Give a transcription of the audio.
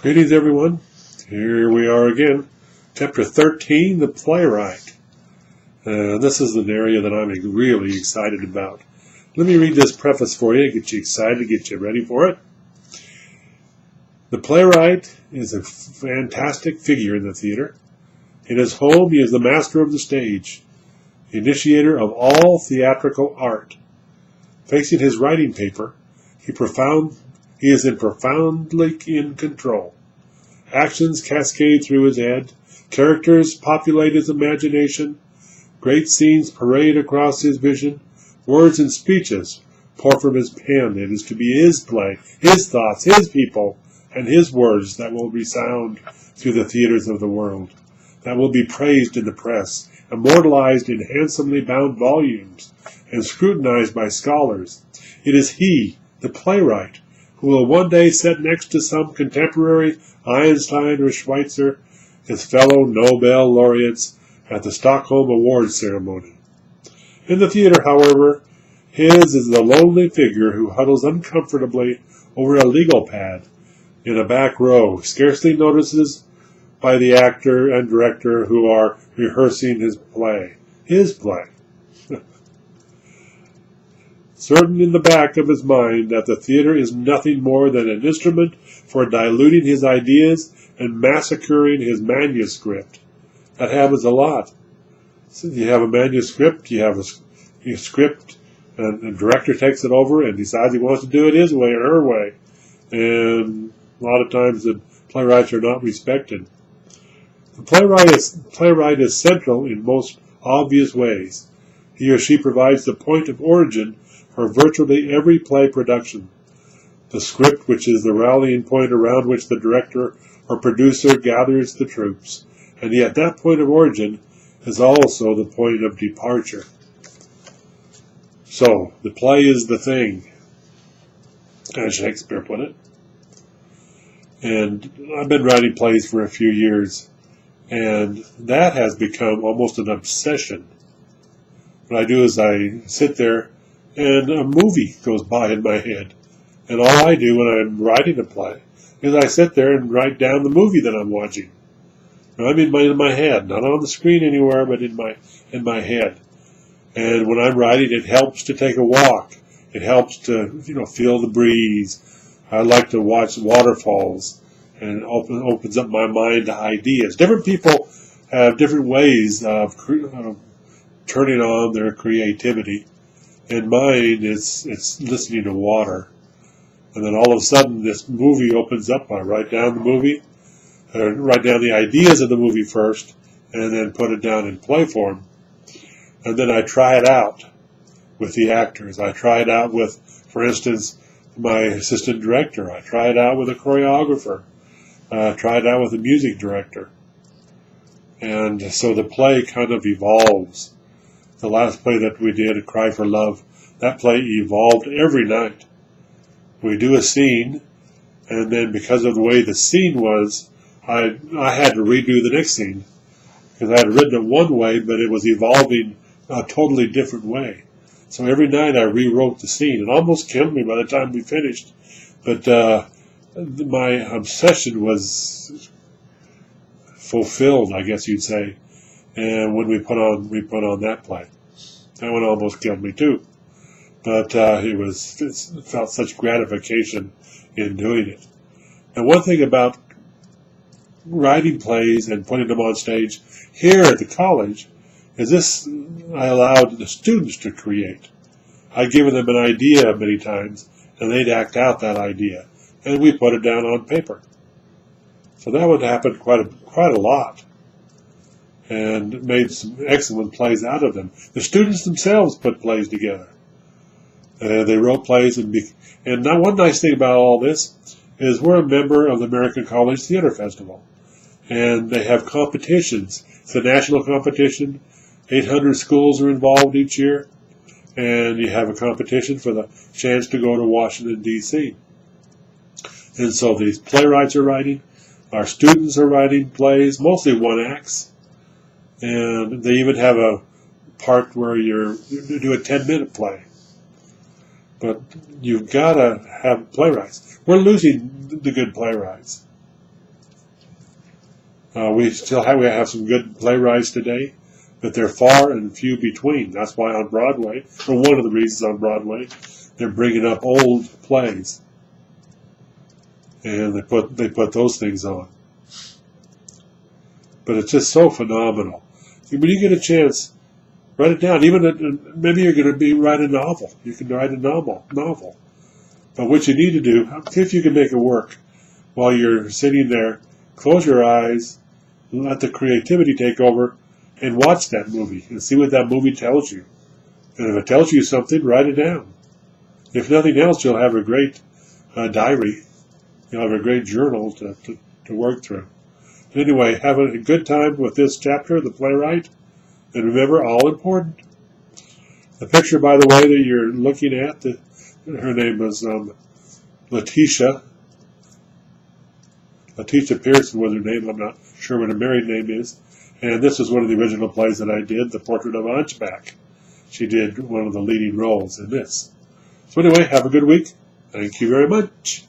Greetings, everyone. Here we are again. Chapter 13, The Playwright. This is an area that I'm really excited about. Let me read this preface for you, get you excited, get you ready for it. The playwright is a fantastic figure in the theater. In his home, he is the master of the stage, the initiator of all theatrical art. Facing his writing paper, he is profoundly in control. Actions cascade through his head, characters populate his imagination, great scenes parade across his vision, words and speeches pour from his pen. It is to be his play, his thoughts, his people, and his words that will resound through the theaters of the world, that will be praised in the press, immortalized in handsomely bound volumes, and scrutinized by scholars. It is he, the playwright, who will one day sit next to some contemporary Einstein or Schweitzer, his fellow Nobel laureates, at the Stockholm Awards ceremony. In the theater, however, his is the lonely figure who huddles uncomfortably over a legal pad in a back row, scarcely notices by the actor and director who are rehearsing his play. His play. Certain in the back of his mind that the theater is nothing more than an instrument for diluting his ideas and massacring his manuscript. That happens a lot. So you have a manuscript, you have a script, and the director takes it over and decides he wants to do it his way or her way. And a lot of times the playwrights are not respected. The playwright is central in most obvious ways. He or she provides the point of origin for virtually every play production. The script, which is the rallying point around which the director or producer gathers the troops, and yet that point of origin is also the point of departure. So, the play is the thing, as Shakespeare put it. And I've been writing plays for a few years, and that has become almost an obsession. What I do is I sit there and a movie goes by in my head. And all I do when I'm writing a play is I sit there and write down the movie that I'm watching. Now, I'm in my head, not on the screen anywhere, but in my head. And when I'm writing, it helps to take a walk. It helps to feel the breeze. I like to watch waterfalls, and opens up my mind to ideas. Different people have different ways of turning on their creativity. And mine, it's listening to water. And then all of a sudden, this movie opens up. I write down the movie, write down the ideas of the movie first, and then put it down in play form. And then I try it out with the actors. I try it out with, for instance, my assistant director. I try it out with a choreographer. I try it out with a music director. And so the play kind of evolves. The last play that we did, A Cry for Love, that play evolved every night. We do a scene, and then because of the way the scene was, I had to redo the next scene. Because I had written it one way, but it was evolving a totally different way. So every night I rewrote the scene. It almost killed me by the time we finished. But my obsession was fulfilled, I guess you'd say. And when we put on that play, that one almost killed me too. But it felt such gratification in doing it. And one thing about writing plays and putting them on stage here at the college is this: I allowed the students to create. I'd given them an idea many times, and they'd act out that idea, and we put it down on paper. So that would happen quite a lot. And made some excellent plays out of them. The students themselves put plays together. They wrote plays, and now one nice thing about all this is we're a member of the American College Theater Festival, and they have competitions. It's a national competition. 800 schools are involved each year, and you have a competition for the chance to go to Washington, D.C. And so these playwrights are writing. Our students are writing plays, mostly one acts. And they even have a part where you do a 10-minute play. But you've got to have playwrights. We're losing the good playwrights. We have some good playwrights today, but they're far and few between. That's why on Broadway, or one of the reasons on Broadway, they're bringing up old plays, and they put those things on. But it's just so phenomenal. When you get a chance, write it down. Even maybe you're going to write a novel. You can write a novel. But what you need to do, see if you can make it work while you're sitting there. Close your eyes, let the creativity take over, and watch that movie and see what that movie tells you. And if it tells you something, write it down. If nothing else, you'll have a great diary. You'll have a great journal to work through. Anyway, have a good time with this chapter, The Playwright. And remember, all important. The picture, by the way, that you're looking at, her name was Letitia. Letitia Pearson was her name. I'm not sure what her married name is. And this is one of the original plays that I did, The Portrait of a Hunchback. She did one of the leading roles in this. So anyway, have a good week. Thank you very much.